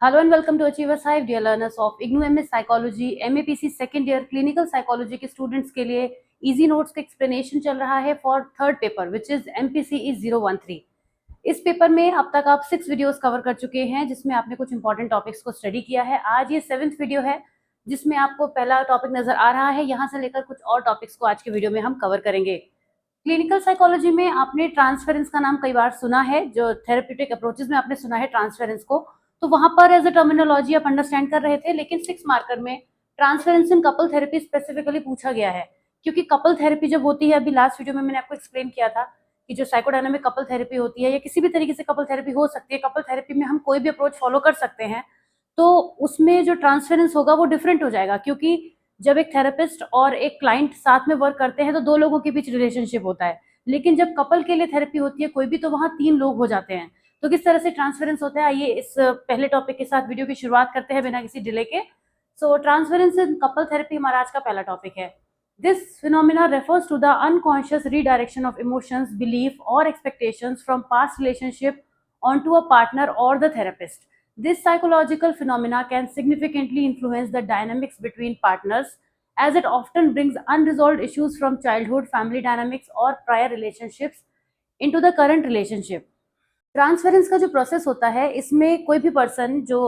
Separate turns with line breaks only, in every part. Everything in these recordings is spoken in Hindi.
Hello and welcome to Achievers Hive, dear learners of IGNU MS Psychology, MAPC second year clinical psychology के स्टूडेंट्स के लिए इजी नोट्स का एक्सप्लेनेशन चल रहा है for third paper which is MPCE 013। इस पेपर में अब तक आप 6 वीडियोस कवर कर चुके हैं जिसमें आपने कुछ इंपॉर्टेंट टॉपिक्स को स्टडी किया है। आज ये 7th वीडियो है जिसमें आपको पहला टॉपिक नजर आ रहा है। यहाँ से लेकर कुछ और टॉपिक्स को आज के वीडियो में हम कवर करेंगे। क्लिनिकल साइकोलॉजी में आपने ट्रांसफेरेंस का नाम कई बार सुना है, जो थेरेप्यूटिक अप्रोचेस में आपने सुना है ट्रांसफेरेंस को, तो वहां पर एज अ टर्मिनोलॉजी आप अंडरस्टैंड कर रहे थे। लेकिन 6 मार्कर में transference in couple therapy specifically पूछा गया है, क्योंकि कपल थेरेपी जब होती है, अभी लास्ट वीडियो में मैंने आपको एक्सप्लेन किया था कि जो साइकोडायनामिक कपल थेरेपी होती है या किसी भी तरीके से कपल थेरेपी हो सकती है, कपल थेरेपी में हम कोई भी अप्रोच फॉलो कर सकते हैं, तो उसमें जो ट्रांसफेरेंस होगा वो डिफरेंट हो जाएगा। क्योंकि जब एक थेरेपिस्ट और एक क्लाइंट साथ में वर्क करते हैं तो 2 लोगों के बीच रिलेशनशिप होता है, लेकिन जब कपल के लिए थेरेपी होती है कोई भी, तो वहां 3 लोग हो जाते हैं। तो किस तरह से ट्रांसफेरेंस होता है, आइए इस पहले टॉपिक के साथ वीडियो की शुरुआत करते हैं बिना किसी डिले के। So transference in couple therapy हमारा आज का पहला टॉपिक है। This phenomena refers to the unconscious redirection of emotions, belief और expectations from past relationship onto a partner or the therapist. This psychological phenomena can significantly influence the dynamics between partners, as it often brings unresolved issues from childhood, family dynamics, or prior relationships into the current relationship. Transference का जो प्रोसेस होता है, इसमें कोई भी पर्सन जो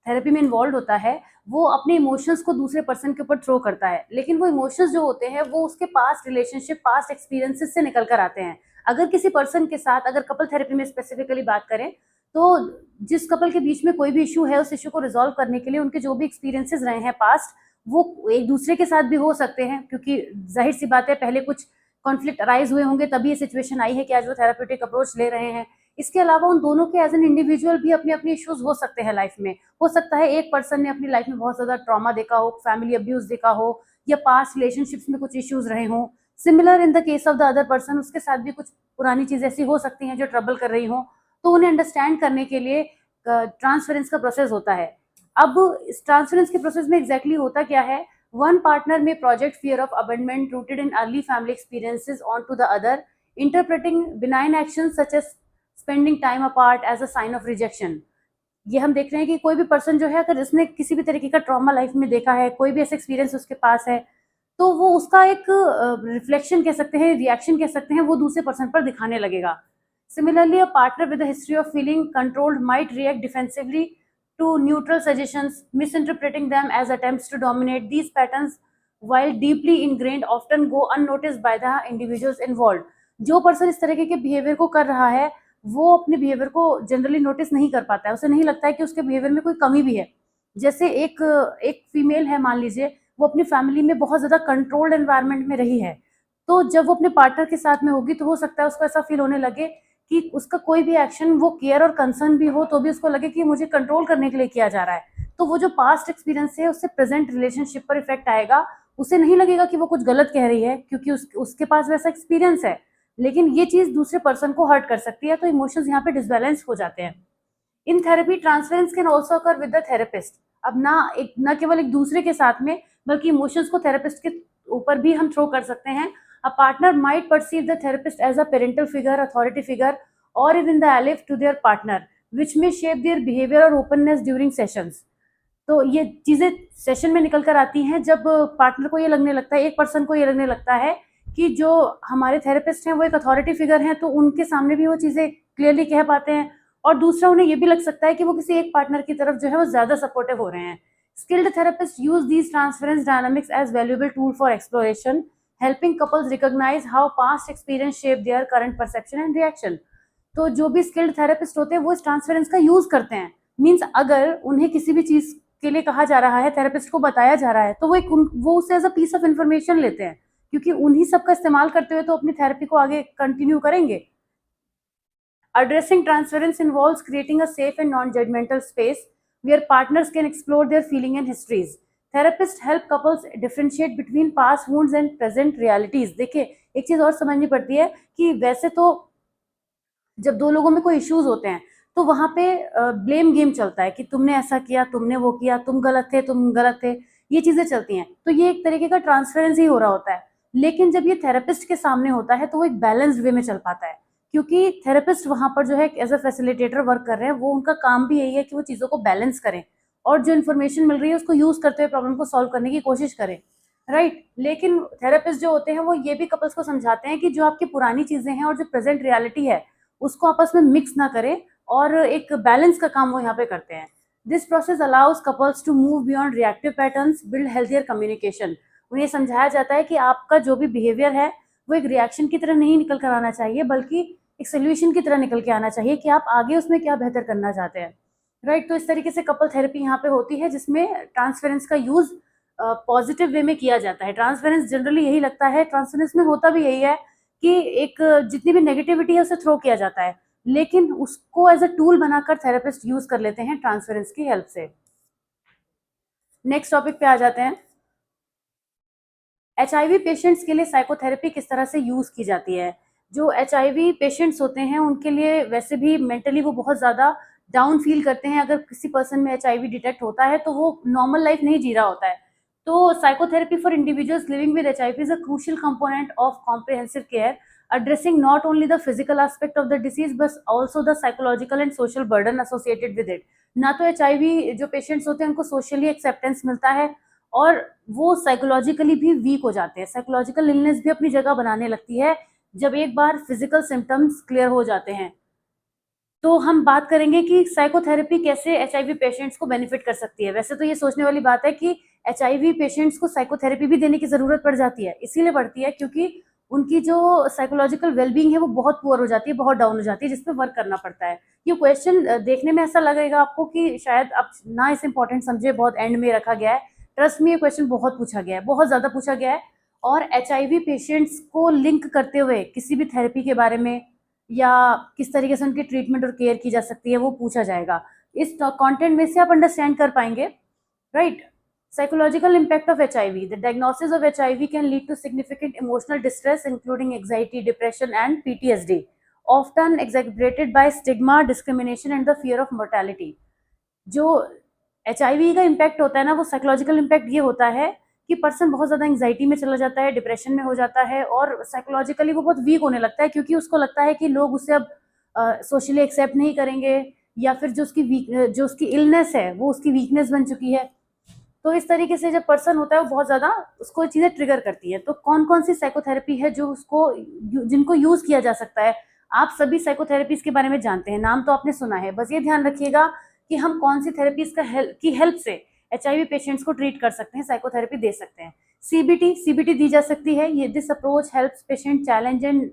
थेरेपी में इन्वॉल्व होता है वो अपने इमोशंस को दूसरे पर्सन के ऊपर थ्रो करता है, लेकिन वो इमोशंस जो होते हैं वो उसके पास्ट रिलेशनशिप, पास्ट एक्सपीरियंसेस से निकल कर आते हैं। अगर किसी पर्सन के साथ, अगर कपल थेरेपी में स्पेसिफिकली बात करें, तो जिस कपल के बीच में कोई भी इशू है, उस इशू को रिजॉल्व करने के लिए उनके जो भी एक्सपीरियंसेस रहे हैं पास्ट, वो एक दूसरे के साथ भी हो सकते हैं, क्योंकि जाहिर सी बात है पहले कुछ कॉन्फ्लिक्ट अराइज हुए होंगे तभी ये सिचुएशन आई है कि आज वो थेरापेटिक अप्रोच ले रहे हैं। इसके अलावा उन दोनों के एज एन इंडिविजुअल भी अपने अपने इश्यूज हो सकते हैं लाइफ में। हो सकता है एक पर्सन ने अपनी लाइफ में बहुत ज्यादा ट्रॉमा देखा हो, फैमिली अब्यूज देखा हो, या पास्ट रिलेशनशिप्स में कुछ इश्यूज रहे हों। Similar in the case of the other person, उसके साथ भी कुछ पुरानी चीज ऐसी हो सकती हैं जो ट्रबल कर रही हो, तो उन्हें अंडरस्टैंड करने के लिए ट्रांसफरेंस का प्रोसेस होता है। अब इस ट्रांसफरेंस के प्रोसेस में एग्जैक्टली होता क्या है, one partner may project fear of abandonment rooted in early family experiences onto the other, interpreting benign actions such as spending time apart as a sign of rejection. ये हम देख रहे हैं कि कोई भी पर्सन जो है, अगर जिसने किसी भी तरीके का ट्रॉमा लाइफ में देखा है, कोई भी ऐसा एक्सपीरियंस उसके पास है, तो वो उसका एक रिफ्लेक्शन कह सकते हैं, रिएक्शन कह सकते हैं, वो दूसरे पर्सन पर दिखाने लगेगा। Similarly, a partner with a history of feeling controlled might react defensively to neutral suggestions, misinterpreting them as attempts to dominate. These patterns, while deeply ingrained, often go unnoticed by the individuals involved. जो पर्सन इस तरीके के बिहेवियर को कर रहा है, वो अपने बिहेवियर को जनरली नोटिस नहीं कर पाता है, उसे नहीं लगता है कि उसके बिहेवियर में कोई कमी भी है। जैसे एक एक फीमेल है, मान लीजिए वो अपनी फैमिली में बहुत ज्यादा कंट्रोल्ड एनवायरनमेंट में रही है, तो जब वो अपने पार्टनर के साथ में होगी तो हो सकता है उसको ऐसा फील होने लगे कि उसका कोई भी एक्शन, वो केयर और कंसर्न भी हो तो भी उसको लगे कि मुझे कंट्रोल करने के लिए किया जा रहा है। तो वो जो पास्ट एक्सपीरियंस है उससे प्रेजेंट रिलेशनशिप पर इफेक्ट आएगा। उसे नहीं लगेगा कि वो कुछ गलत कह रही है, क्योंकि उसके पास वैसा एक्सपीरियंस है, लेकिन ये चीज दूसरे पर्सन को हर्ट कर सकती है, तो इमोशंस यहाँ पे डिसबैलेंस हो जाते हैं। In therapy transference can also occur with the therapist. अब ना केवल एक दूसरे के साथ में, बल्कि इमोशंस को थेरेपिस्ट के ऊपर भी हम थ्रो कर सकते हैं। A partner might perceive the therapist as a parental figure, authority figure, or even the ally to their partner, which may shape their behavior or openness during sessions. तो ये चीजें सेशन में निकल कर आती हैं जब पार्टनर को ये लगने लगता है, एक पर्सन को ये लगने लगता है कि जो हमारे थेरेपिस्ट हैं वो एक अथॉरिटी फिगर हैं, तो उनके सामने भी वो चीजें क्लियरली कह पाते हैं, और दूसरा उन्हें ये भी लग सकता है कि वो किसी एक पार्टनर की तरफ जो है वो ज्यादा सपोर्टिव हो रहे हैं। Skilled therapist use these transference dynamics as valuable tool for exploration, helping couples recognize how past experience shape their current perception and reaction. तो जो भी स्किल्ड थेरेपिस्ट होते हैं वो इस ट्रांसफरेंस का यूज करते हैं। मींस अगर उन्हें किसी भी चीज के लिए कहा जा रहा है, थेरेपिस्ट को बताया जा रहा है, तो वो उसे as a piece of information लेते हैं, क्योंकि उन्हीं सबका इस्तेमाल करते हुए तो अपनी थेरेपी को आगे कंटिन्यू करेंगे। Addressing transference involves creating a safe and non-judgmental space where partners can explore their feelings and histories. Therapists help couples differentiate between past wounds and present realities. देखिए, एक चीज और समझनी पड़ती है कि वैसे तो जब 2 लोगों में कोई इश्यूज होते हैं तो वहां पे ब्लेम गेम चलता है कि तुमने ऐसा किया, तुमने वो किया, तुम गलत थे, ये चीजें चलती हैं। तो ये एक तरीके का ट्रांसफरेंस ही हो रहा होता है। लेकिन जब ये थेरेपिस्ट के सामने होता है तो वो एक बैलेंस्ड वे में चल पाता है, क्योंकि थेरेपिस्ट वहाँ पर जो है एज अ फैसिलिटेटर वर्क कर रहे हैं, वो उनका काम भी यही है कि वो चीज़ों को बैलेंस करें और जो इन्फॉर्मेशन मिल रही है उसको यूज़ करते हुए प्रॉब्लम को सॉल्व करने की कोशिश करें, राइट। लेकिन थेरेपिस्ट जो होते हैं वो ये भी कपल्स को समझाते हैं कि जो आपकी पुरानी चीज़ें हैं और जो प्रेजेंट रियलिटी है उसको आपस में मिक्स ना करें, और एक बैलेंस का काम वो यहाँ पे करते हैं। This process allows couples to move beyond reactive patterns, build healthier communication. उन्हें समझाया जाता है कि आपका जो भी बिहेवियर है वो एक रिएक्शन की तरह नहीं निकल कर आना चाहिए, बल्कि एक सोल्यूशन की तरह निकल के आना चाहिए कि आप आगे उसमें क्या बेहतर करना चाहते हैं, राइट। तो इस तरीके से कपल थेरेपी यहाँ पे होती है जिसमें ट्रांसफेरेंस का यूज पॉजिटिव वे में किया जाता है। ट्रांसफेरेंस जनरली यही लगता है, ट्रांसफेरेंस में होता भी यही है कि एक जितनी भी नेगेटिविटी है उसे थ्रो किया जाता है, लेकिन उसको एज अ टूल बनाकर थेरेपिस्ट यूज कर लेते हैं ट्रांसफेरेंस की हेल्प से। नेक्स्ट टॉपिक पे आ जाते हैं। HIV पेशेंट्स के लिए साइकोथेरेपी किस तरह से यूज की जाती है। जो HIV पेशेंट्स होते हैं उनके लिए वैसे भी मेंटली वो बहुत ज्यादा डाउन फील करते हैं। अगर किसी पर्सन में HIV डिटेक्ट होता है तो वो नॉर्मल लाइफ नहीं जी रहा होता है। तो psychotherapy for individuals living with HIV is a crucial component of comprehensive care, addressing not only the physical aspect of the disease but also the psychological and social burden associated with it। ना तो HIV जो पेशेंट्स होते हैं उनको सोशली एक्सेप्टेंस मिलता है और वो साइकोलॉजिकली भी वीक हो जाते हैं। साइकोलॉजिकल इलनेस भी अपनी जगह बनाने लगती है जब एक बार फिजिकल सिम्टम्स क्लियर हो जाते हैं। तो हम बात करेंगे कि साइकोथेरेपी कैसे HIV पेशेंट्स को बेनिफिट कर सकती है। वैसे तो ये सोचने वाली बात है कि HIV पेशेंट्स को साइकोथेरेपी भी देने की ज़रूरत पड़ जाती है, इसीलिए पड़ती है क्योंकि उनकी जो साइकोलॉजिकल वेलबींग है वो बहुत पुअर हो जाती है, बहुत डाउन हो जाती है, जिस पे वर्क करना पड़ता है। ये क्वेश्चन देखने में ऐसा लगेगा आपको कि शायद आप ना इसे इंपॉर्टेंट समझे, बहुत एंड में रखा गया है। ट्रस्ट में ये क्वेश्चन बहुत पूछा गया है, बहुत ज़्यादा पूछा गया है, और HIV पेशेंट्स को लिंक करते हुए किसी भी थेरेपी के बारे में या किस तरीके से उनकी ट्रीटमेंट और केयर की जा सकती है वो पूछा जाएगा। इस कंटेंट में से आप अंडरस्टैंड कर पाएंगे, right. Psychological impact of HIV. The diagnosis of HIV can lead to significant emotional distress, including anxiety, depression, and PTSD, often exacerbated by stigma, discrimination, and the fear of mortality. जो HIV का इम्पैक्ट होता है ना, वो साइकोलॉजिकल इम्पैक्ट ये होता है कि पर्सन बहुत ज़्यादा एंग्जाइटी में चला जाता है, डिप्रेशन में हो जाता है और साइकोलॉजिकली वो बहुत वीक होने लगता है, क्योंकि उसको लगता है कि लोग उसे अब सोशली एक्सेप्ट नहीं करेंगे, या फिर जो उसकी इलनेस है वो उसकी वीकनेस बन चुकी है। तो इस तरीके से जब पर्सन होता है वो बहुत ज़्यादा उसको चीज़ें ट्रिगर करती है। तो कौन कौन सी साइकोथेरेपी है जो जिनको यूज़ किया जा सकता है। आप सभी साइकोथेरेपीज के बारे में जानते हैं, नाम तो आपने सुना है, बस ये ध्यान रखिएगा कि हम कौन सी थेरेपीज की हेल्प से HIV पेशेंट्स को ट्रीट कर सकते हैं, साइकोथेरेपी दे सकते हैं। CBT दी जा सकती है। ये this approach helps patient challenge and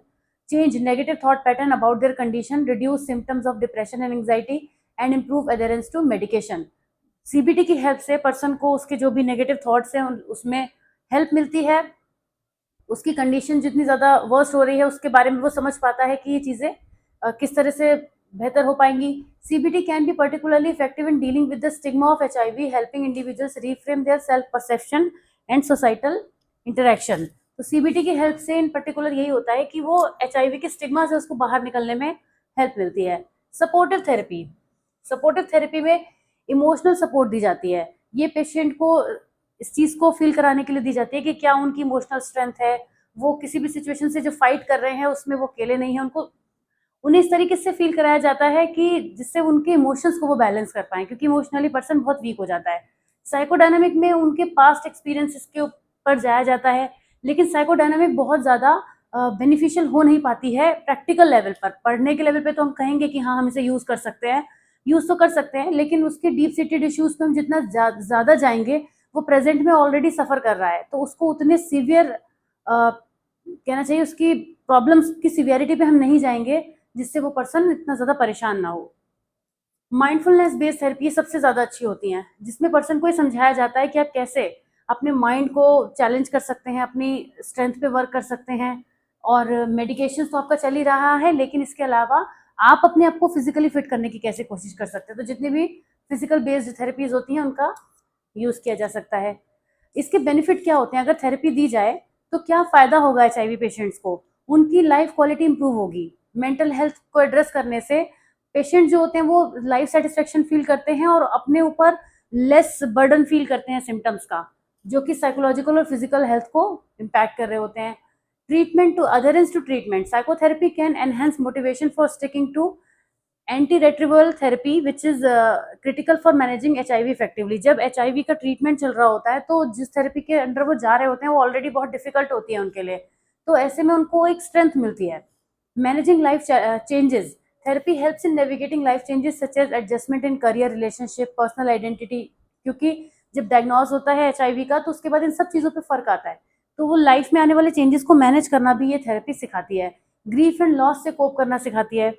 change negative thought pattern about their condition, reduce symptoms of depression and anxiety, and improve adherence to medication। CBT की हेल्प से पर्सन को उसके जो भी नेगेटिव थॉट्स हैं उसमें हेल्प मिलती है, उसकी कंडीशन जितनी ज़्यादा वर्स्ट हो रही है उसके बारे में वो समझ पाता है कि ये चीज़ें किस तरह से बेहतर हो पाएंगी। CBT can be particularly effective in dealing with the stigma of HIV, helping individuals reframe their self perception and societal interaction. तो CBT की हेल्प से इन पर्टिकुलर यही होता है कि वो HIV के स्टिग्मा से उसको बाहर निकलने में हेल्प मिलती है। सपोर्टिव थेरेपी में इमोशनल सपोर्ट दी जाती है। ये पेशेंट को इस चीज़ को फील कराने के लिए दी जाती है कि क्या उनकी इमोशनल स्ट्रेंथ है, वो किसी भी सिचुएशन से जो फाइट कर रहे हैं उसमें वो अकेले नहीं है। उन्हें इस तरीके से फील कराया जाता है कि जिससे उनके इमोशंस को वो बैलेंस कर पाएँ, क्योंकि इमोशनली पर्सन बहुत वीक हो जाता है। साइकोडायनामिक में उनके पास्ट एक्सपीरियंसेस के ऊपर जाया जाता है, लेकिन साइकोडायनामिक बहुत ज़्यादा बेनिफिशियल हो नहीं पाती है प्रैक्टिकल लेवल पर। पढ़ने के लेवल पे तो हम कहेंगे कि हाँ, हम इसे यूज़ तो कर सकते हैं, लेकिन उसके डीप सीटेड इश्यूज़ पे हम जितना ज़्यादा जाएँगे, वो प्रेज़ेंट में ऑलरेडी सफ़र कर रहा है, तो उसको उतने सीवियर कहना चाहिए, उसकी प्रॉब्लम्स की सीवियरिटी पे हम नहीं जाएँगे, जिससे वो पर्सन इतना ज़्यादा परेशान ना हो। माइंडफुलनेस बेस्ड थेरेपी सबसे ज़्यादा अच्छी होती हैं, जिसमें पर्सन को ये समझाया जाता है कि आप कैसे अपने माइंड को चैलेंज कर सकते हैं, अपनी स्ट्रेंथ पे वर्क कर सकते हैं। और मेडिकेशन तो आपका चल ही रहा है, लेकिन इसके अलावा आप अपने आप को फिजिकली फिट करने की कैसे कोशिश कर सकते हैं। तो जितनी भी फिजिकल बेस्ड थेरेपीज होती हैं उनका यूज़ किया जा सकता है। इसके बेनिफिट क्या होते हैं, अगर थेरेपी दी जाए तो क्या फ़ायदा होगा HIV पेशेंट्स को। उनकी लाइफ क्वालिटी इंप्रूव होगी। मेंटल हेल्थ को एड्रेस करने से पेशेंट जो होते हैं वो लाइफ सेटिस्फेक्शन फील करते हैं और अपने ऊपर लेस बर्डन फील करते हैं सिम्टम्स का, जो कि साइकोलॉजिकल और फिजिकल हेल्थ को इम्पैक्ट कर रहे होते हैं। Treatment to adherence to treatment. Psychotherapy can enhance motivation for sticking to antiretroviral therapy which is critical for managing HIV effectively. जब HIV का ट्रीटमेंट चल रहा होता है तो जिस थेरेपी के अंडर वो जा रहे होते हैं वो ऑलरेडी बहुत डिफिकल्ट होती है उनके लिए, तो ऐसे में उनको एक स्ट्रेंथ मिलती है. Managing life changes. Therapy helps in navigating life changes such as adjustment in career, relationship, personal identity. क्योंकि जब डायग्नोज होता है HIV का तो उसके बाद इन सब चीज़ों पे फर्क आता है, तो वो लाइफ में आने वाले चेंजेस को मैनेज करना भी ये थेरेपी सिखाती है. ग्रीफ एंड लॉस से कोप करना सिखाती है.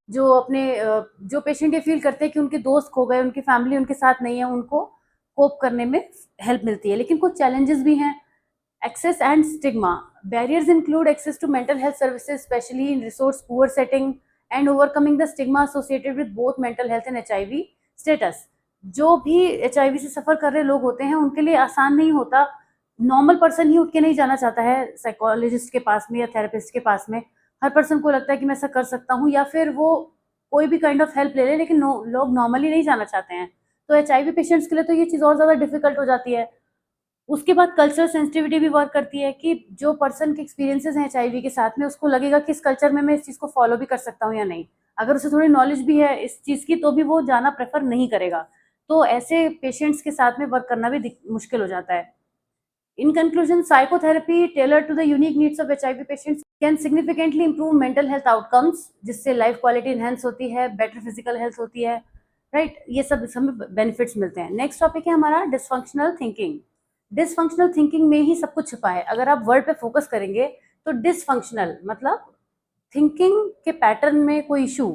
जो पेशेंट ये फील करते हैं कि उनके दोस्त खो गए, उनकी फैमिली उनके साथ नहीं है, उनको कोप करने में हेल्प मिलती है. लेकिन कुछ चैलेंजेस भी हैं. Access and stigma. Barriers include access to mental health services specially in resource poor setting and overcoming the stigma associated with both mental health and HIV status. जो भी HIV से सफ़र कर रहे लोग होते हैं उनके लिए आसान नहीं होता. नॉर्मल पर्सन ही उठ के नहीं जाना चाहता है साइकोलॉजिस्ट के पास में या थेरेपिस्ट के पास में. हर पर्सन को लगता है कि मैं ऐसा कर सकता हूँ, या फिर वो कोई भी काइंड ऑफ हेल्प ले ले, लेकिन लोग नॉर्मली नहीं जाना चाहते हैं. तो HIV पेशेंट्स के लिए तो ये चीज़ और ज़्यादा डिफिकल्ट हो जाती है. उसके बाद कल्चरल सेंसिटिविटी भी वर्क करती है कि जो पर्सन के एक्सपीरियंसेस हैं HIV के साथ में उसको लगेगा कि इस कल्चर में मैं इस चीज़ को फॉलो भी कर सकता हूँ या नहीं. अगर उसे थोड़ी नॉलेज भी है इस चीज़ की तो भी वो जाना प्रेफर नहीं करेगा. तो ऐसे पेशेंट्स के साथ में वर्क करना भी मुश्किल हो जाता है. In conclusion, psychotherapy tailored to the unique needs of HIV patients can significantly improve mental health outcomes, जिससे लाइफ क्वालिटी enhance होती है, बेटर फिजिकल हेल्थ होती है, राइट. ये सब हमें बेनिफिट्स मिलते हैं. नेक्स्ट टॉपिक है हमारा डिसफंक्शनल थिंकिंग. डिसफंक्शनल थिंकिंग में ही सब कुछ छुपा है. अगर आप वर्ड पे फोकस करेंगे तो डिसफंक्शनल मतलब थिंकिंग के पैटर्न में कोई इशू,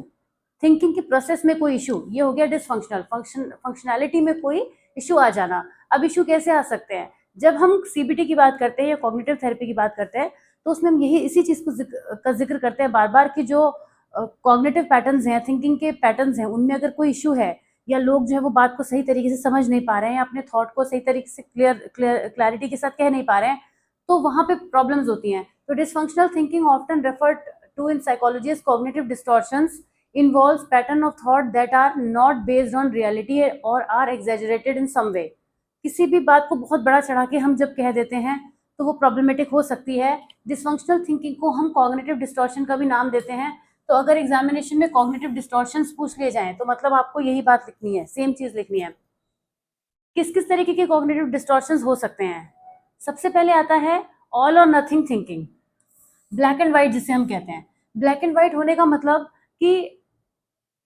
थिंकिंग के प्रोसेस में कोई इशू, ये हो गया डिसफंक्शनल. फंक्शनैलिटी में कोई इशू आ जाना. अब इशू कैसे आ सकते हैं? जब हम CBT की बात करते हैं या कॉग्निटिव थेरेपी की बात करते हैं तो उसमें हम इसी चीज़ का जिक्र करते हैं बार बार कि जो कॉग्निटिव पैटर्न्स हैं, थिंकिंग के पैटर्न्स हैं, उनमें अगर कोई इशू है या लोग जो है वो बात को सही तरीके से समझ नहीं पा रहे हैं या अपने थॉट को सही तरीके से क्लैरिटी के साथ कह नहीं पा रहे हैं, तो वहाँ पे प्रॉब्लम्स होती हैं. तो dysfunctional thinking often referred to in psychology as cognitive distortions involves pattern of thought that are not based on reality or are exaggerated in some way. किसी भी बात को बहुत बड़ा चढ़ा के हम जब कह देते हैं तो वो प्रॉब्लमेटिक हो सकती है. डिसफंक्शनल थिंकिंग को हम कॉग्निटिव डिस्टॉर्शन का भी नाम देते हैं. तो अगर एग्जामिनेशन में कॉग्निटिव डिस्टॉर्शंस पूछ लिए जाएं तो मतलब आपको यही बात लिखनी है, सेम चीज़ लिखनी है. किस किस तरीके के कॉग्निटिव डिस्टॉर्शंस हो सकते हैं? सबसे पहले आता है ऑल और nothing thinking, black and white जिसे हम कहते हैं. ब्लैक एंड वाइट होने का मतलब कि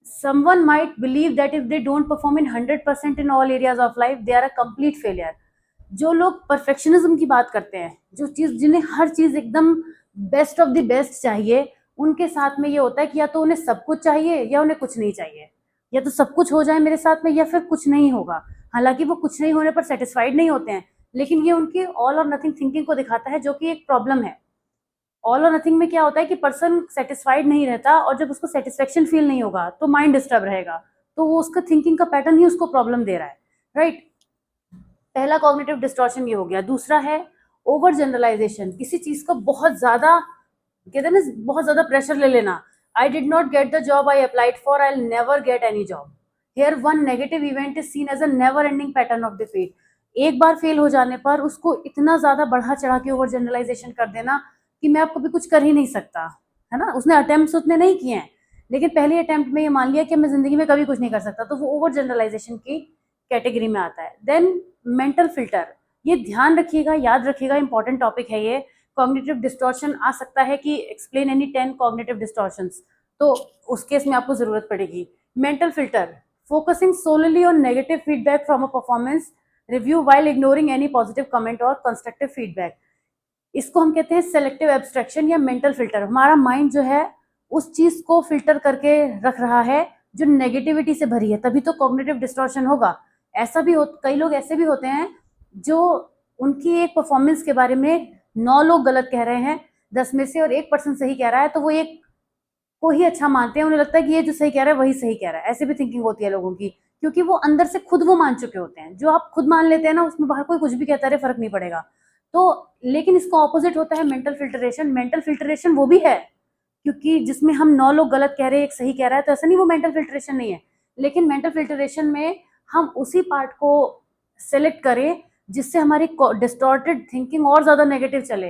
someone might believe that if they don't perform in 100% in all areas of life they are a complete failure. जो लोग परफेक्शनिज्म की बात करते हैं, जो चीज़ जिन्हें हर चीज़ एकदम बेस्ट ऑफ द बेस्ट चाहिए, उनके साथ में ये होता है कि या तो उन्हें सब कुछ चाहिए या उन्हें कुछ नहीं चाहिए. या तो सब कुछ हो जाए मेरे साथ में या फिर कुछ नहीं होगा. हालांकि वो कुछ नहीं होने पर सेटिस्फाइड नहीं होते हैं, लेकिन ये उनकी ऑल और नथिंग थिंकिंग को दिखाता है, जो कि एक प्रॉब्लम है. ऑल और नथिंग में क्या होता है कि पर्सन सेटिस्फाइड नहीं रहता और जब उसको सेटिस्फेक्शन फील नहीं होगा तो माइंड डिस्टर्ब रहेगा, तो वो उसका थिंकिंग का पैटर्न ही उसको प्रॉब्लम दे रहा है, राइट. पहला कॉग्निटिव डिस्टॉर्शन ये हो गया. दूसरा है ओवर जनरलाइजेशन. किसी चीज का बहुत ज्यादा कहते हैं ना, बहुत ज्यादा प्रेशर ले लेना. I did not get the job I applied for, I will never get any job. Here one negative event is seen as a never ending pattern of defeat. एक बार फेल हो जाने पर उसको इतना ज्यादा बढ़ा चढ़ा के ओवर जनरलाइजेशन कर देना कि मैं अब कभी कुछ कर ही नहीं सकता, है ना. उसने अटेम्प्ट उतने नहीं किए हैं, लेकिन पहले अटेम्प्ट में ये मान लिया कि मैं जिंदगी में कभी कुछ नहीं कर सकता, तो वो ओवर जनरलाइजेशन की कैटेगरी में आता है. Then mental filter. ये ध्यान रखिएगा, याद रखिएगा, इंपॉर्टेंट टॉपिक है ये. कॉग्निटिव डिस्टॉर्शन आ सकता है कि एक्सप्लेन एनी 10 कॉग्निटिव डिस्टॉर्शंस, तो उस केस में आपको जरूरत पड़ेगी. Mental filter. Focusing solely on negative feedback from a performance review while ignoring any positive comment और कंस्ट्रक्टिव फीडबैक. इसको हम कहते हैं सेलेक्टिव एब्स्ट्रैक्शन या मेंटल फिल्टर. हमारा माइंड जो है उस चीज को फिल्टर करके रख रहा है जो नेगेटिविटी से भरी है, तभी तो कॉग्निटिव डिस्टॉर्शन होगा. ऐसा भी कई लोग ऐसे भी होते हैं जो उनकी एक परफॉर्मेंस के बारे में 9 लोग गलत कह रहे हैं 10 में से और 1% सही कह रहा है, तो वो एक को ही अच्छा मानते हैं. उन्हें लगता है कि ये जो सही कह रहा है वही सही कह रहा है. ऐसे भी थिंकिंग होती है लोगों की, क्योंकि वो अंदर से खुद वो मान चुके होते हैं. जो आप खुद मान लेते हैं ना, उसमें बाहर कोई कुछ भी कहता रहे फर्क नहीं पड़ेगा. तो लेकिन इसका ऑपोजिट होता है मेंटल फिल्टरेशन. मेंटल फिल्टरेशन वो भी है क्योंकि जिसमें हम 9 लोग गलत कह रहे हैं एक सही कह रहा है, तो ऐसा नहीं वो मेंटल फिल्टरेशन नहीं है. लेकिन मेंटल फिल्टरेशन में हम उसी पार्ट को सेलेक्ट करें जिससे हमारी डिस्टॉर्टेड थिंकिंग और ज्यादा नेगेटिव चले.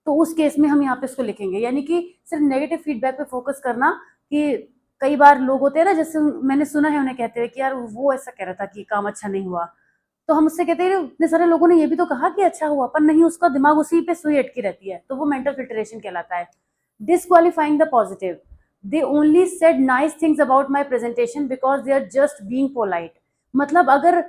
तो उस केस में हम यहाँ पे इसको लिखेंगे, यानी कि सिर्फ नेगेटिव फीडबैक पे फोकस करना। कि कई बार लोग होते हैं ना, जैसे मैंने सुना है उन्हें कहते हुए कि यार वो ऐसा कह रहा था कि काम अच्छा नहीं हुआ, तो हम उससे कहते हैं इतने सारे लोगों ने ये भी तो कहा कि अच्छा हुआ, पर नहीं, उसका दिमाग उसी पे सुई अटकी रहती है, तो वो मेंटल फिल्ट्रेशन कहलाता है। Disqualifying the positive, they only said nice things about my presentation because they are just being polite. मतलब अगर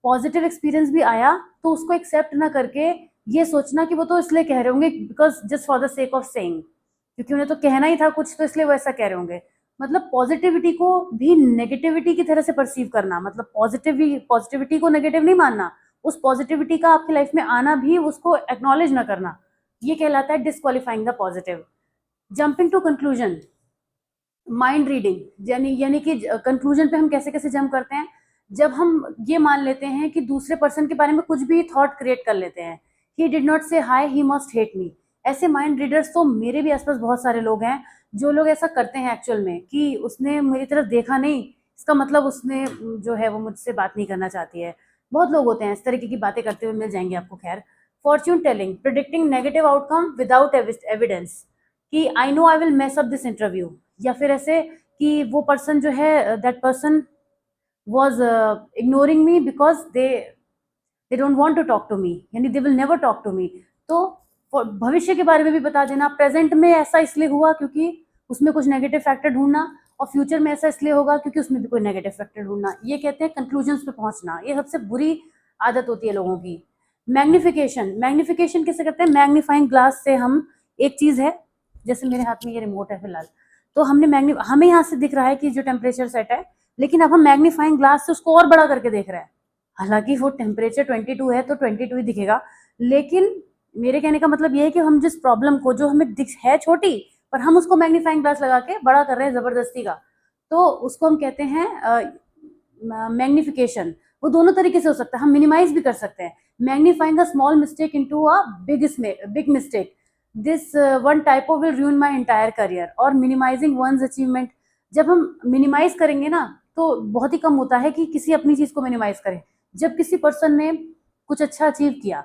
पॉजिटिव एक्सपीरियंस भी आया तो उसको एक्सेप्ट ना करके ये सोचना कि वो तो इसलिए कह रहे होंगे because just for the sake of saying, क्योंकि उन्हें तो कहना ही था कुछ, तो इसलिए वो ऐसा कह रहे होंगे। मतलब पॉजिटिविटी को भी नेगेटिविटी की तरह से परसीव करना, मतलब पॉजिटिविटी को नेगेटिव नहीं मानना, उस पॉजिटिविटी का आपकी लाइफ में आना भी उसको एक्नॉलेज ना करना, ये कहलाता है disqualifying the positive. Jumping to conclusion, mind reading, यानी कि कंक्लूजन पे हम कैसे कैसे जंप करते हैं, जब हम ये मान लेते हैं कि दूसरे पर्सन के बारे में कुछ भी थॉट क्रिएट कर लेते हैं। ही डिड नॉट से high, he must hate me. ऐसे माइंड रीडर्स तो मेरे भी आसपास बहुत सारे लोग हैं, जो लोग ऐसा करते हैं एक्चुअल में कि उसने मेरी तरफ देखा नहीं, इसका मतलब उसने जो है वो मुझसे बात नहीं करना चाहती है। बहुत लोग होते हैं इस तरीके की बातें करते हुए, मिल जाएंगे आपको। खैर, fortune telling, predicting negative outcome without evidence, कि I know I will mess up this interview, या फिर ऐसे कि वो पर्सन जो है, that person was ignoring me because they don't want to talk to me, यानी they will never talk to me. तो भविष्य के बारे में भी बता देना, प्रेजेंट में ऐसा इसलिए हुआ क्योंकि उसमें कुछ नेगेटिव फैक्टर ढूंढना, और फ्यूचर में ऐसा इसलिए होगा क्योंकि उसमें भी कोई नेगेटिव फैक्टर ढूंढना। ये कहते हैं कंक्लूजन्स पे पहुंचना, ये सबसे बुरी आदत होती है लोगों की। मैग्निफिकेशन, मैग्निफिकेशन किसे करते हैं, मैग्नीफाइंग ग्लास से हम एक चीज है, जैसे मेरे हाथ में ये रिमोट है फिलहाल, तो हमें यहाँ से दिख रहा है कि जो टेम्परेचर सेट है, लेकिन अब हम मैग्नीफाइंग ग्लास से उसको और बड़ा करके देख रहे हैं। हालांकि वो टेम्परेचर 22 है तो 22 ही दिखेगा, लेकिन मेरे कहने का मतलब ये है कि हम जिस प्रॉब्लम को, जो हमें दिख है छोटी, पर हम उसको मैग्नीफाइंग ग्लास लगा के बड़ा कर रहे हैं जबरदस्ती का, तो उसको हम कहते हैं मैग्निफिकेशन। वो दोनों तरीके से हो सकता है, हम मिनिमाइज भी कर सकते हैं। Magnifying a small mistake into a big mistake, this one typo will रूइन my entire career, और मिनिमाइजिंग वंस अचीवमेंट। जब हम मिनिमाइज करेंगे ना, तो बहुत ही कम होता है कि किसी अपनी चीज को मिनिमाइज करे। जब किसी पर्सन ने कुछ अच्छा अचीव किया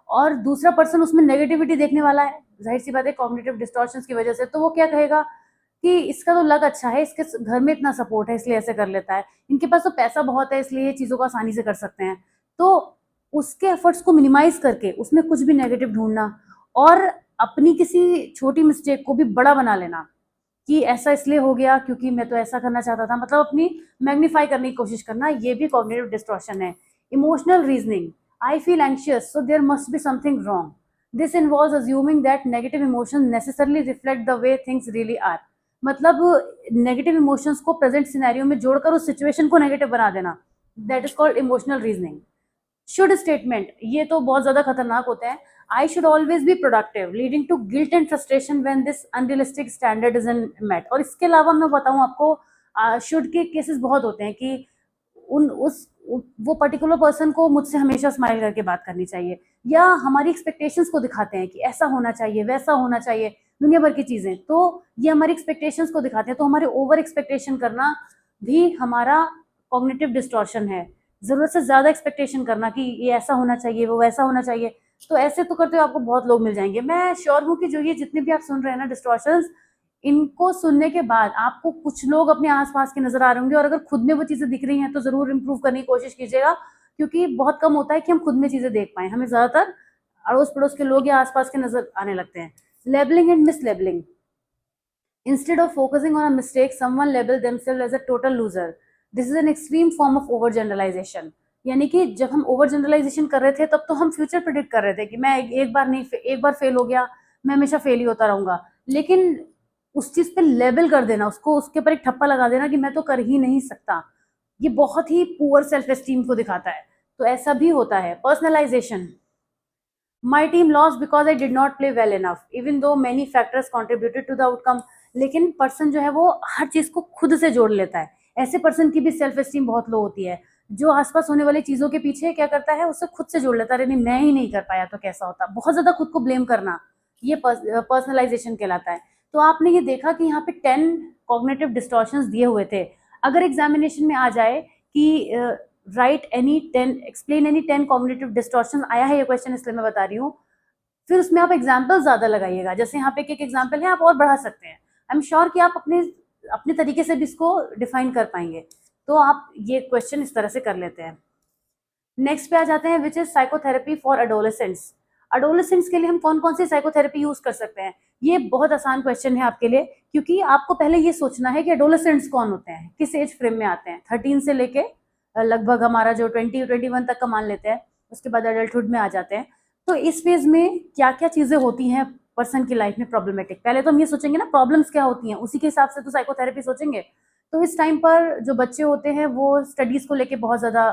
और दूसरा पर्सन उसमें नेगेटिविटी देखने वाला है, जाहिर सी बात है कॉग्निटिव डिस्टॉर्शंस की वजह से, तो वो क्या कहेगा कि इसका तो लक अच्छा है, इसके घर में इतना सपोर्ट है इसलिए ऐसे कर लेता है, इनके पास तो पैसा बहुत है इसलिए ये चीज़ों को आसानी से कर सकते हैं। तो उसके एफर्ट्स को मिनिमाइज करके उसमें कुछ भी नेगेटिव ढूंढना, और अपनी किसी छोटी मिस्टेक को भी बड़ा बना लेना कि ऐसा इसलिए हो गया क्योंकि मैं तो ऐसा करना चाहता था, मतलब अपनी मैग्नीफाई करने की कोशिश करना, ये भी कॉग्निटिव डिस्टॉर्शन है। Emotional reasoning, I feel anxious so there must be something wrong, this involves assuming that negative emotions necessarily reflect the way things really are. मतलब नेगेटिव इमोशंस को प्रेजेंट सिनेरियो में जोड़कर उस सिचुएशन को नेगेटिव बना देना, that is called emotional reasoning. Should statement, ये तो बहुत ज्यादा खतरनाक होते हैं। I should always be productive leading to guilt and frustration when this unrealistic standard is in met. और इसके अलावा मैं बताऊं आपको, शुड के केसेस बहुत होते हैं कि वो पर्टिकुलर पर्सन को मुझसे हमेशा स्माइल करके बात करनी चाहिए, या हमारी एक्सपेक्टेशंस को दिखाते हैं कि ऐसा होना चाहिए, वैसा होना चाहिए, दुनिया भर की चीजें, तो ये हमारी एक्सपेक्टेशंस को दिखाते हैं। तो हमारे ओवर एक्सपेक्टेशन करना भी हमारा कॉग्निटिव डिस्टॉर्शन है। जरूरत से ज्यादा एक्सपेक्टेशन करना कि ये ऐसा होना चाहिए, वो वैसा होना चाहिए, तो ऐसे तो करते हुए आपको बहुत लोग मिल जाएंगे। मैं श्योर हूँ कि जो ये जितने भी आप सुन रहे हैं ना डिस्टॉर्शंस, इनको सुनने के बाद आपको कुछ लोग अपने आसपास के नजर आ रहे होंगे, और अगर खुद में वो चीजें दिख रही हैं तो जरूर इंप्रूव करने की कोशिश कीजिएगा, क्योंकि बहुत कम होता है कि हम खुद में चीजें देख पाए, हमें ज्यादातर अड़ोस पड़ोस के लोग या आसपास के नजर आने लगते हैं। Labelling and miss labelling, instead of focusing on a mistake, someone label themselves as a total loser. This is an extreme form of overgeneralization. यानी कि जब हम ओवर जनरलाइजेशन कर रहे थे तब तो हम फ्यूचर प्रिडिक्ट कर रहे थे कि मैं एक बार नहीं, एक बार फेल हो गया, मैं हमेशा फेल ही होता रहूंगा। लेकिन उस चीज पे लेबल कर देना, उसको उसके ऊपर एक ठप्पा लगा देना कि मैं तो कर ही नहीं सकता, ये बहुत ही पुअर सेल्फ एस्टीम को दिखाता है। तो ऐसा भी होता है। Personalisation, my team loss because I did not play well enough even though many factors contributed to the outcome. लेकिन पर्सन जो है वो हर चीज को खुद से जोड़ लेता है। ऐसे पर्सन की भी सेल्फ एस्टीम बहुत लो होती है, जो आसपास होने वाली चीजों के पीछे क्या करता है, उससे खुद से जोड़ लेता है, नहीं मैं ही नहीं कर पाया तो कैसा होता, बहुत ज्यादा खुद को ब्लेम करना, ये पर्सनलाइजेशन कहलाता है। तो आपने ये देखा कि यहाँ पे 10 कॉग्निटिव डिस्टॉर्शंस दिए हुए थे। अगर एग्जामिनेशन में आ जाए कि right any 10, explain any 10 cognitive distortion, आया है ये क्वेश्चन इसलिए मैं बता रही हूँ, फिर उसमें आप एग्जाम्पल ज़्यादा लगाइएगा, जैसे यहाँ पे एक एग्जाम्पल है, आप और बढ़ा सकते हैं। आई एम श्योर कि आप अपने अपने तरीके से भी इसको डिफाइन कर पाएंगे। तो आप ये क्वेश्चन इस तरह से कर लेते हैं। नेक्स्ट पे आ जाते हैं, which is psychotherapy for adolescents. Adolescents के लिए हम कौन कौन सी साइकोथेरेपी यूज कर सकते हैं? ये बहुत आसान क्वेश्चन है आपके लिए, क्योंकि आपको पहले ये सोचना है कि एडोलेसेंट्स कौन होते हैं, किस एज फ्रेम में आते हैं। 13 से लेके लगभग हमारा जो 20-21 तक का मान लेते हैं, उसके बाद एडल्टहुड में आ जाते हैं। तो इस फेज में क्या क्या चीजें होती हैं पर्सन की लाइफ में प्रॉब्लमेटिक, पहले तो हम ये सोचेंगे ना प्रॉब्लम्स क्या होती हैं, उसी के हिसाब से तो साइकोथेरेपी सोचेंगे। तो इस टाइम पर जो बच्चे होते हैं वो स्टडीज को लेके बहुत ज्यादा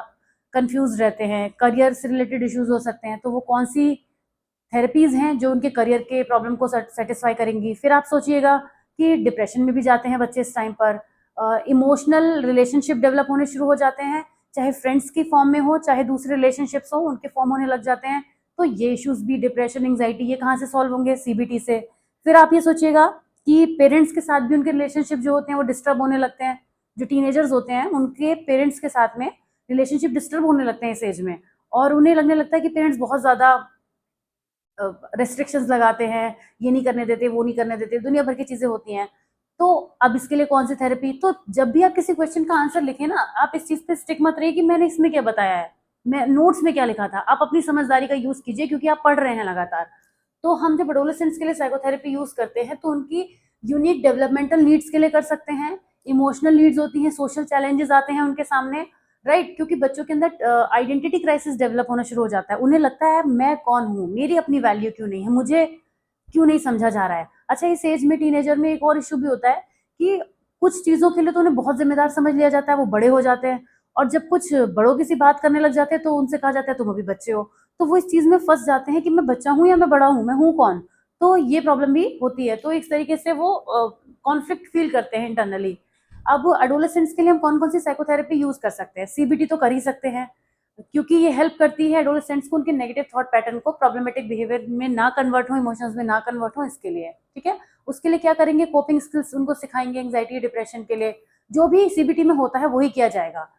कंफ्यूज रहते हैं, करियर से रिलेटेड इश्यूज हो सकते हैं, तो वो कौन सी थेरेपीज हैं जो उनके करियर के प्रॉब्लम को सेटिस्फाई करेंगी। फिर आप सोचिएगा कि डिप्रेशन में भी जाते हैं बच्चे इस टाइम पर, इमोशनल रिलेशनशिप डेवलप होने शुरू हो जाते हैं, चाहे फ्रेंड्स की फॉर्म में हो चाहे दूसरे रिलेशनशिप्स हो उनके फॉर्म होने लग जाते हैं। तो ये इश्यूज भी, डिप्रेशन, एंग्जाइटी, ये कहाँ से सॉल्व होंगे? सीबीटी से। फिर आप ये सोचिएगा कि पेरेंट्स के साथ भी उनके रिलेशनशिप जो होते हैं वो डिस्टर्ब होने लगते हैं। जो टीनेजर्स होते हैं उनके पेरेंट्स के साथ में रिलेशनशिप डिस्टर्ब होने लगते हैं इस एज में, और उन्हें लगने लगता है कि पेरेंट्स बहुत ज़्यादा रेस्ट्रिक्शंस लगाते हैं, ये नहीं करने देते, वो नहीं करने देते, दुनिया भर की चीज़ें होती हैं। तो अब इसके लिए कौन सी थेरेपी? तो जब भी आप किसी क्वेश्चन का आंसर लिखें ना, आप इस चीज़ पे स्टिक मत रहिए कि मैंने इसमें क्या बताया है, मैं नोट्स में क्या लिखा था। आप अपनी समझदारी का यूज़ कीजिए, क्योंकि आप पढ़ रहे हैं लगातार। तो हम जब एडोलेसेंट्स के लिए साइकोथेरेपी यूज़ करते हैं तो उनकी यूनिक डेवलपमेंटल नीड्स के लिए कर सकते हैं, इमोशनल नीड्स होती हैं, सोशल चैलेंजेस आते हैं उनके सामने, राइट? क्योंकि बच्चों के अंदर आइडेंटिटी क्राइसिस डेवलप होना शुरू हो जाता है। उन्हें लगता है मैं कौन हूँ, मेरी अपनी वैल्यू क्यों नहीं है, मुझे क्यों नहीं समझा जा रहा है। अच्छा, इस एज में टीनेजर में एक और इशू भी होता है कि कुछ चीज़ों के लिए तो उन्हें बहुत जिम्मेदार समझ लिया जाता है, वो बड़े हो जाते हैं, और जब कुछ बड़ों की सी बात करने लग जाते हैं तो उनसे कहा जाता है तुम अभी बच्चे हो। तो वो इस चीज़ में फंस जाते हैं कि मैं बच्चा हूँ या मैं बड़ा हूँ, मैं हूँ कौन? तो ये प्रॉब्लम भी होती है। तो एक तरीके से वो कॉन्फ्लिक्ट फील करते हैं इंटरनली। अब एडोलेसेंट्स के लिए हम कौन कौन सी साइकोथेरेपी यूज कर सकते हैं? सीबीटी तो कर ही सकते हैं, क्योंकि ये हेल्प करती है एडोलेसेंट्स को उनके नेगेटिव थॉट पैटर्न को प्रॉब्लमेटिक बिहेवियर में ना कन्वर्ट हो, इमोशंस में ना कन्वर्ट हो, इसके लिए। ठीक है, उसके लिए क्या करेंगे? कोपिंग स्किल्स उनको सिखाएंगे एंग्जाइटी डिप्रेशन के लिए, जो भी सीबीटी में होता है वही किया जाएगा।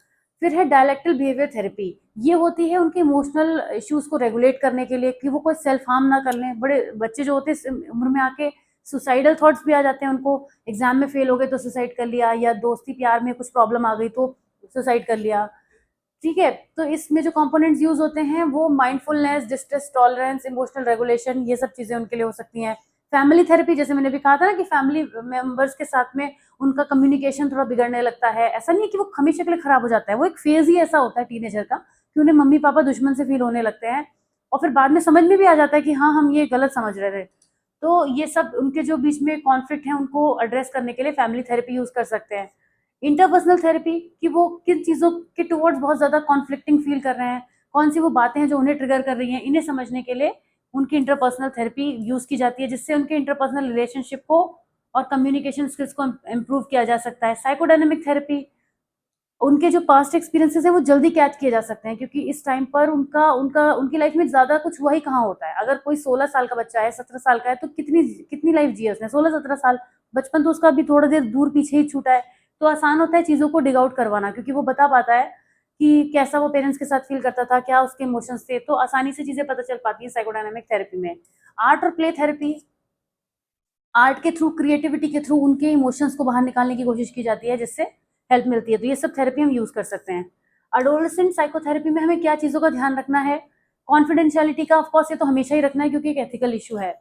फिर है डायलेक्टल बिहेवियर थेरेपी। ये होती है उनके इमोशनल इश्यूज को रेगुलेट करने के लिए, कि वो कोई सेल्फ हार्म ना कर लें। बड़े बच्चे जो होते हैं इस उम्र में आके सुसाइडल थॉट्स भी आ जाते हैं उनको, एग्जाम में फेल हो गए तो सुसाइड कर लिया, या दोस्ती प्यार में कुछ प्रॉब्लम आ गई तो सुसाइड कर लिया। ठीक है, तो इसमें जो कंपोनेंट्स यूज होते हैं वो mindfulness, distress tolerance, emotional regulation, ये सब चीजें उनके लिए हो सकती हैं। फैमिली थेरेपी, जैसे मैंने भी कहा था ना कि फैमिली मेंबर्स के साथ में उनका कम्युनिकेशन थोड़ा बिगड़ने लगता है। ऐसा नहीं है कि वो हमेशा के लिए खराब हो जाता है, वो एक फेज ही ऐसा होता है टीनेजर का कि उन्हें मम्मी पापा दुश्मन से फील होने लगते हैं, और फिर बाद में समझ में भी आ जाता है कि हाँ हम ये गलत समझ रहे थे। तो ये सब उनके जो बीच में कॉन्फ्लिक्ट है उनको एड्रेस करने के लिए फैमिली थेरेपी यूज कर सकते हैं। इंटरपर्सनल थेरेपी, कि वो किन चीज़ों के टुवर्ड्स बहुत ज़्यादा कॉन्फ्लिक्टिंग फील कर रहे हैं, कौन सी वो बातें हैं जो उन्हें ट्रिगर कर रही हैं, इन्हें समझने के लिए उनकी इंटरपर्सनल थेरेपी यूज़ की जाती है, जिससे उनके इंटरपर्सनल रिलेशनशिप को और कम्युनिकेशन स्किल्स को इम्प्रूव किया जा सकता है। साइकोडायनेमिक थेरेपी, उनके जो पास्ट एक्सपीरियंसेस हैं वो जल्दी कैच किए जा सकते हैं, क्योंकि इस टाइम पर उनका उनका उनकी लाइफ में ज़्यादा कुछ हुआ ही कहाँ होता है। अगर कोई 16 साल का बच्चा है, 17 साल का है, तो कितनी कितनी लाइफ जी है उसने? 16-17 साल। बचपन तो उसका अभी थोड़ा देर दूर पीछे ही छूटा है। तो आसान होता है चीज़ों को डिग आउट करवाना, क्योंकि वो बता पाता है कि कैसा वो पेरेंट्स के साथ फील करता था, क्या उसके इमोशंस थे, तो आसानी से चीज़ें पता चल पाती है साइकोडायनेमिक थेरेपी में। आर्ट और प्ले थेरेपी, आर्ट के थ्रू, क्रिएटिविटी के थ्रू उनके इमोशंस को बाहर निकालने की कोशिश की जाती है, जिससे हेल्प मिलती है। तो ये सब थेरेपी हम यूज कर सकते हैं। एडोलेसेंट साइकोथेरेपी में हमें क्या चीज़ों का ध्यान रखना है? कॉन्फिडेंशियलिटी का ऑफकोर्स ये तो हमेशा ही रखना है, क्योंकि एक एथिकल इशू है।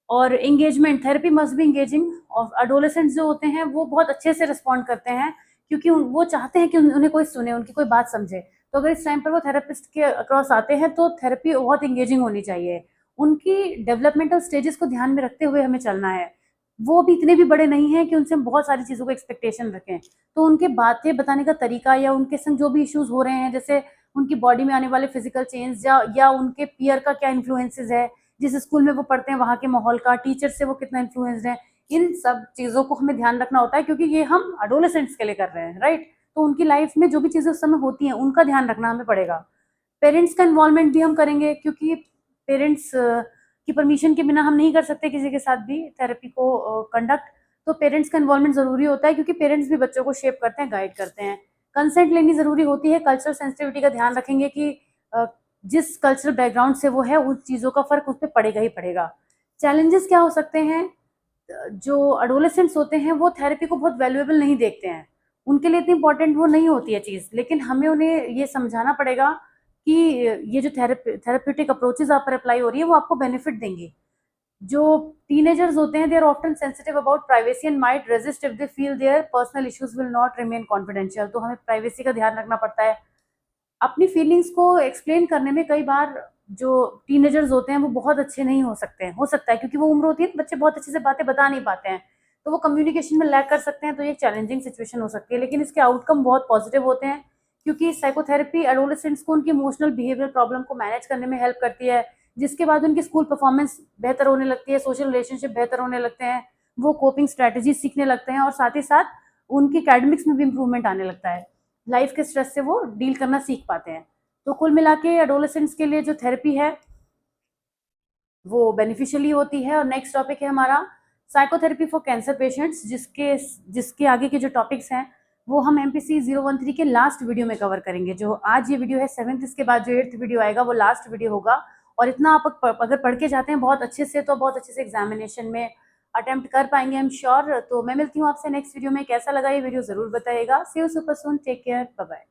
और engagement, therapy must be engaging. और एडोलेसेंट्स जो होते हैं वो बहुत अच्छे से रिस्पॉन्ड करते हैं, क्योंकि वो चाहते हैं कि उन्हें कोई सुने, उनकी कोई बात समझे। तो अगर इस टाइम पर वो थेरेपिस्ट के अक्रॉस आते हैं तो थेरेपी बहुत एंगेजिंग होनी चाहिए। उनकी डेवलपमेंटल स्टेजेस को ध्यान में रखते हुए हमें चलना है। वो भी इतने भी बड़े नहीं हैं कि उनसे हम बहुत सारी चीज़ों को एक्सपेक्टेशन रखें। तो उनके बातें बताने का तरीका, या उनके संग जो भी इश्यूज हो रहे हैं, जैसे उनकी बॉडी में आने वाले फिजिकल चेंज, या उनके पीयर का क्या इन्फ्लुएंसेस है, जिस स्कूल में वो पढ़ते हैं वहाँ के माहौल का, टीचर से वो कितना इन्फ्लुएंस्ड है, इन सब चीज़ों को हमें ध्यान रखना होता है, क्योंकि ये हम एडोलेसेंट्स के लिए कर रहे हैं, राइट? तो उनकी लाइफ में जो भी चीज़ें उस समय होती हैं उनका ध्यान रखना हमें पड़ेगा। पेरेंट्स का इन्वॉल्वमेंट भी हम करेंगे, क्योंकि पेरेंट्स की परमिशन के बिना हम नहीं कर सकते किसी के साथ भी थेरेपी को कंडक्ट। तो पेरेंट्स का इन्वॉल्वमेंट ज़रूरी होता है, क्योंकि पेरेंट्स भी बच्चों को शेप करते हैं, गाइड करते हैं। कंसेंट लेनी ज़रूरी होती है। कल्चरल सेंसिटिविटी का ध्यान रखेंगे कि जिस कल्चरल बैकग्राउंड से वो है उन चीज़ों का फ़र्क उस पर पड़ेगा ही पड़ेगा। चैलेंजेस क्या हो सकते हैं? जो एडोलेसेंट्स होते हैं वो थेरेपी को बहुत वैल्यूएबल नहीं देखते हैं, उनके लिए इतनी इंपॉर्टेंट वो नहीं होती है चीज़, लेकिन हमें उन्हें ये समझाना पड़ेगा कि ये जो थेरेप्यूटिक अप्रोचेस आप पर अप्लाई हो रही है वो आपको बेनिफिट देंगी। जो टीनेजर्स होते हैं they are often sensitive about privacy and might resist if they feel their personal issues will not remain confidential. तो हमें प्राइवेसी का ध्यान रखना पड़ता है। अपनी फीलिंग्स को एक्सप्लेन करने में कई बार जो टीनेजर्स होते हैं वो बहुत अच्छे नहीं हो सकते हैं, हो सकता है क्योंकि वो उम्र होती है बच्चे बहुत अच्छे से बातें बता नहीं पाते हैं, तो वो कम्युनिकेशन में लैक कर सकते हैं, तो ये एक चैलेंजिंग सिचुएशन हो सकती है। लेकिन इसके आउटकम बहुत पॉजिटिव होते हैं क्योंकि साइकोथेरेपी एडोलेसेंट्स को उनकी इमोशनल बिहेवियर प्रॉब्लम को मैनेज करने में हेल्प करती है, जिसके बाद उनकी स्कूल परफॉर्मेंस बेहतर होने लगती है, सोशल रिलेशनशिप बेहतर होने लगते हैं, वो कोपिंग स्ट्रेटेजी सीखने लगते हैं और साथ ही साथ उनकी एकेडमिक्स में भी इंप्रूवमेंट आने लगता है, लाइफ के स्ट्रेस से वो डील करना सीख पाते हैं। तो कुल मिला के एडोलेसेंट्स के लिए जो थेरेपी है वो बेनिफिशियली होती है। और नेक्स्ट टॉपिक है हमारा साइकोथेरेपी फॉर कैंसर पेशेंट्स, जिसके जिसके आगे के जो टॉपिक्स हैं वो हम MPC 013 के लास्ट वीडियो में कवर करेंगे। जो आज ये वीडियो है 7th, इसके बाद जो 8th वीडियो आएगा वो लास्ट वीडियो होगा। और इतना आप अगर पढ़ के जाते हैं बहुत अच्छे से तो बहुत अच्छे से एग्जामिनेशन में अटेम्प्ट कर पाएंगे, आई एम श्योर। तो मैं मिलती हूँ आपसे नेक्स्ट वीडियो में। कैसा लगा ये वीडियो जरूर बताइएगा। See you super soon, take care, bye bye.